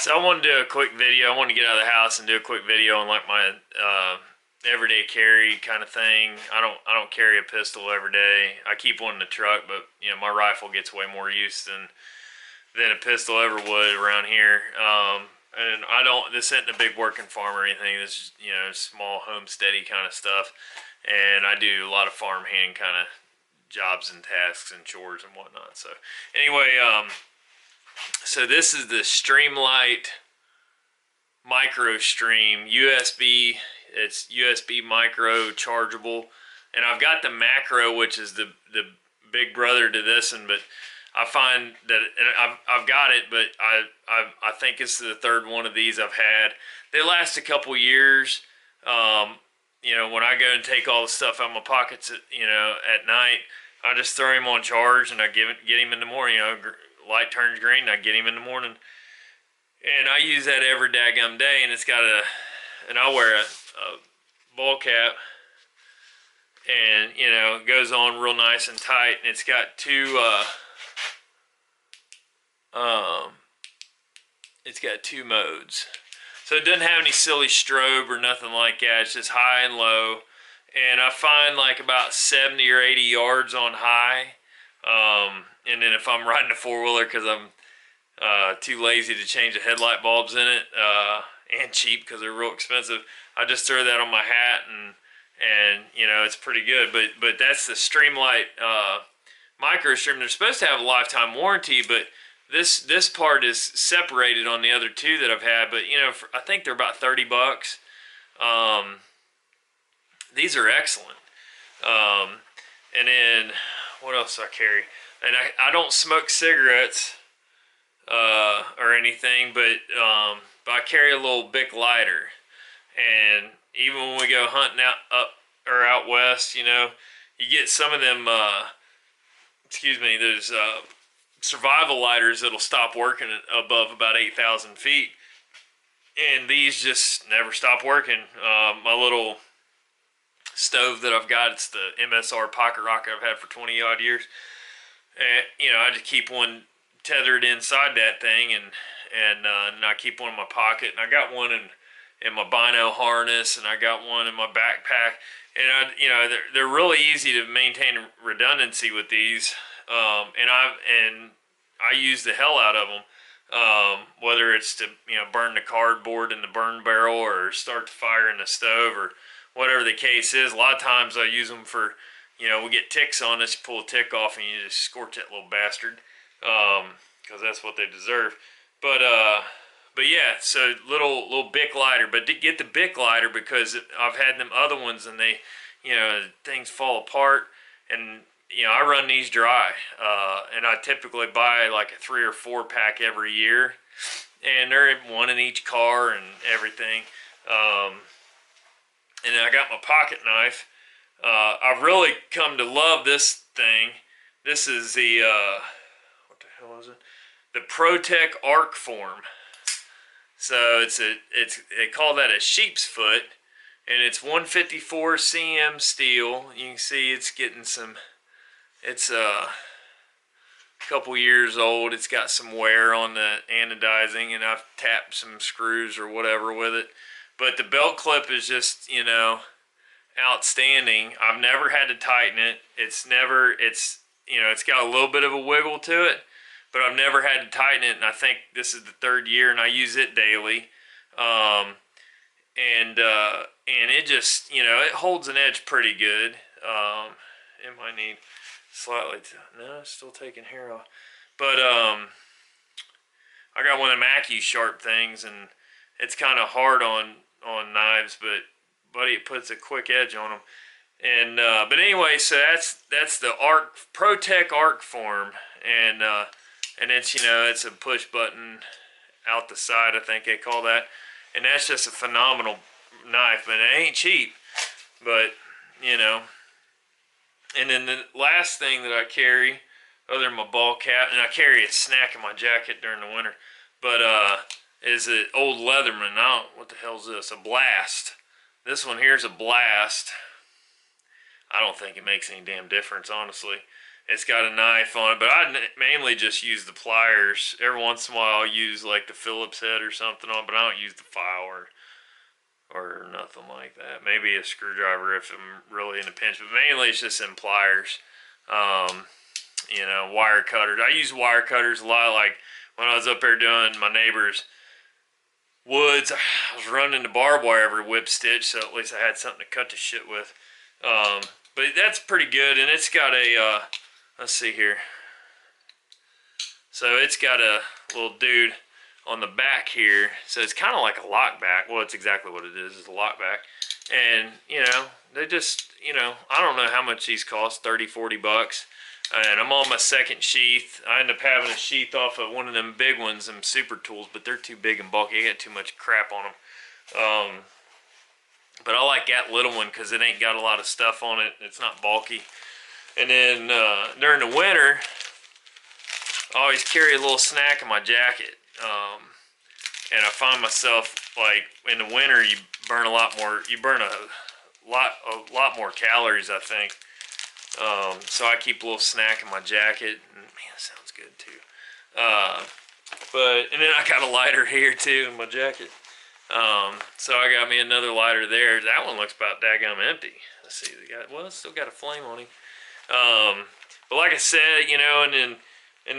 So I want to do a quick video. I want to get out of the house and do a quick video on like my everyday carry kind of thing. I don't carry a pistol every day. I keep one in the truck, but you know my rifle gets way more use than a pistol ever would around here. And I don't. This isn't a big working farm or anything. This is small homesteady kind of stuff. And I do a lot of farm hand kind of jobs and tasks and chores and whatnot. So anyway, so this is the Streamlight Micro Stream USB. It's USB micro chargeable, and I've got the macro, which is the big brother to this one. But I find that, and I've got it, but I think it's the third one of these I've had. They last a couple years. When I go and take all the stuff out of my pockets at night, I just throw him on charge and I get him in the morning. Light turns green and I get him in the morning. And I use that every daggum day, and it's got and I wear a ball cap, and it goes on real nice and tight, and it's got two modes. So it doesn't have any silly strobe or nothing like that. It's just high and low. And I find like about 70 or 80 yards on high. And then if I'm riding a four-wheeler because I'm too lazy to change the headlight bulbs in it, and cheap because they're real expensive, I just throw that on my hat, and it's pretty good. But that's the Streamlight Micro Stream. They're supposed to have a lifetime warranty, but this part is separated on the other two that I've had. But I think they're about $30. These are excellent. And then what else do I carry? And I don't smoke cigarettes or anything, but I carry a little Bic lighter. And even when we go hunting out west, you get some of them. There's survival lighters that'll stop working above about 8,000 feet, and these just never stop working. My little stove that I've got, it's the MSR pocket rocket I've had for 20 odd years, and I just keep one tethered inside that thing, and I keep one in my pocket, and I got one in my bino harness, and I got one in my backpack, and they're really easy to maintain redundancy with these, and I use the hell out of them, whether it's to burn the cardboard in the burn barrel or start the fire in the stove or whatever the case is. A lot of times I use them for we get ticks on us, you pull a tick off and you just scorch that little bastard, because that's what they deserve. But yeah, so little Bic lighter, but get the Bic lighter because I've had them other ones and they things fall apart, and I run these dry, and I typically buy like a 3 or 4 pack every year, and they're one in each car and everything. And then I got my pocket knife. I've really come to love this thing. This is the what the hell is it? The ProTech Arc Form. So they call that a sheep's foot, and it's 154 cm steel. You can see it's getting some. It's a couple years old. It's got some wear on the anodizing, and I've tapped some screws or whatever with it. But the belt clip is just outstanding. I've never had to tighten it. It's got a little bit of a wiggle to it, but I've never had to tighten it, and I think this is the 3rd year, and I use it daily. And it just it holds an edge pretty good. It might need slightly no, it's still taking hair off, but I got one of them AccuSharp things, and it's kind of hard on knives, but buddy, it puts a quick edge on them. And but anyway, so that's the ProTech Arc Form, and it's it's a push button out the side, I think they call that, and that's just a phenomenal knife, but it ain't cheap, but And then the last thing that I carry, other than my ball cap, and I carry a snack in my jacket during the winter, but is an old Leatherman. What the hell is this? A Blast. This one here is a Blast. I don't think it makes any damn difference, honestly. It's got a knife on it, but I mainly just use the pliers. Every once in a while I'll use like the Phillips head or something on, but I don't use the file or nothing like that. Maybe a screwdriver if I'm really in a pinch, but mainly it's just in pliers. You know, wire cutters. I use wire cutters a lot. Like when I was up there doing my neighbor's woods, I was running the barbed wire every whip stitch, so at least I had something to cut the shit with. But that's pretty good, and it's got a, let's see here. So it's got a little dude on the back here, so it's kind of like a lock back. Well, it's exactly what it is a lock back. And, you know, they just, you know, I don't know how much these cost, 30, 40 bucks. And I'm on my second sheath. I end up having a sheath off of one of them big ones, them super tools, but they're too big and bulky. I got too much crap on them. But I like that little one because it ain't got a lot of stuff on it. It's not bulky. And then during the winter, I always carry a little snack in my jacket. And I find myself, like, in the winter, you burn a lot more more calories, I think. So I keep a little snack in my jacket. And, man, that sounds good, too. And then I got a lighter here, too, in my jacket. So I got me another lighter there. That one looks about daggum empty. Let's see, well, it's still got a flame on him. But like I said, you know, and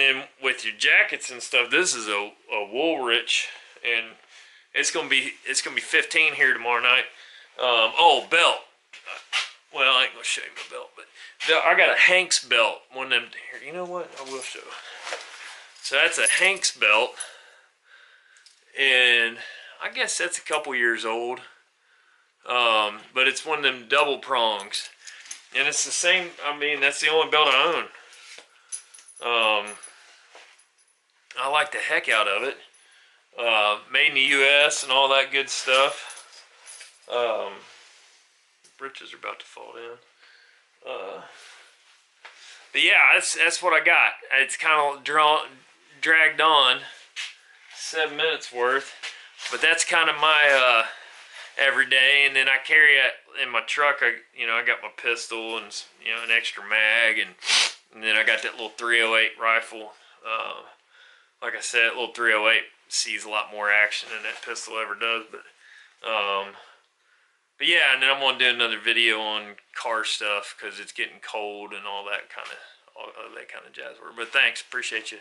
then with your jackets and stuff, this is a Woolrich, and it's gonna be 15 here tomorrow night. Oh, belt. Well, I ain't gonna show you my belt, but I got a Hanks belt. One of them here. You know what? I will show. So that's a Hanks belt, and I guess that's a couple years old. But it's one of them double prongs, and it's the same. I mean, that's the only belt I own. I like the heck out of it. Made in the U.S. and all that good stuff. Britches are about to fall down. But yeah, that's what I got. It's kind of dragged on 7 minutes worth, but that's kind of my every day. And then I carry it in my truck. I got my pistol and an extra mag, and then I got that little 308 rifle. Like I said, little 308 sees a lot more action than that pistol ever does. But yeah, and then I'm gonna do another video on car stuff because it's getting cold and all that kind of jazz. But thanks, appreciate you.